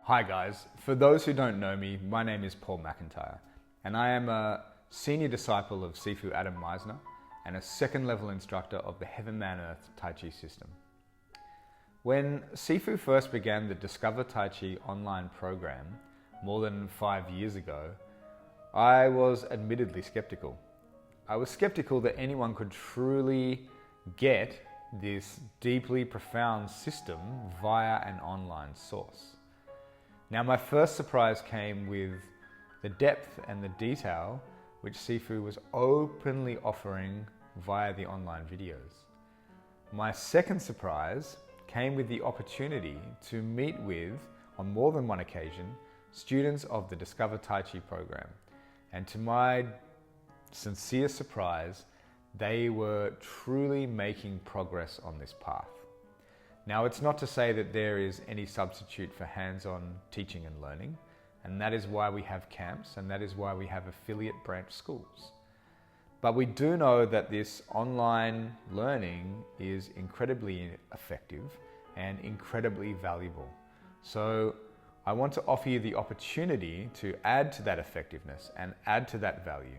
Hi guys, for those who don't know me, my name is Paul McIntyre and I am a senior disciple of Sifu Adam Meisner and a second level instructor of the Heaven Man Earth Taiji system. When Sifu first began the Discover Taiji online program more than 5 years ago, I was admittedly skeptical. I was skeptical that anyone could truly get this deeply profound system via an online source. Now, my first surprise came with the depth and the detail which Sifu was openly offering via the online videos. My second surprise came with the opportunity to meet with, on more than one occasion, students of the Discover Taiji program. And to my sincere surprise, they were truly making progress on this path. Now, it's not to say that there is any substitute for hands-on teaching and learning, and that is why we have camps, and that is why we have affiliate branch schools. But we do know that this online learning is incredibly effective and incredibly valuable. So I want to offer you the opportunity to add to that effectiveness and add to that value.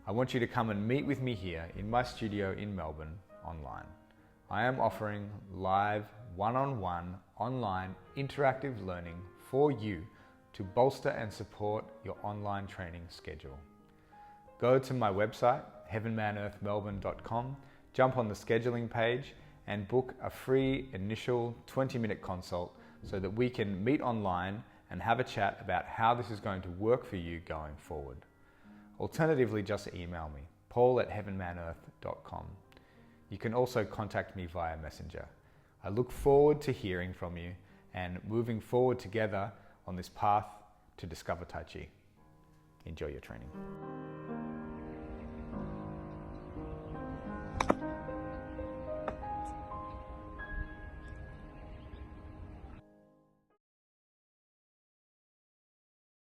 I want you to come and meet with me here in my studio in Melbourne online. I am offering live one-on-one online interactive learning for you to bolster and support your online training schedule. Go to my website, heavenmanearthmelbourne.com, jump on the scheduling page and book a free initial 20-minute consult so that we can meet online and have a chat about how this is going to work for you going forward. Alternatively, just email me, paul@heavenmanearth.com. You can also contact me via Messenger. I look forward to hearing from you and moving forward together on this path to Discover Taiji. Enjoy your training.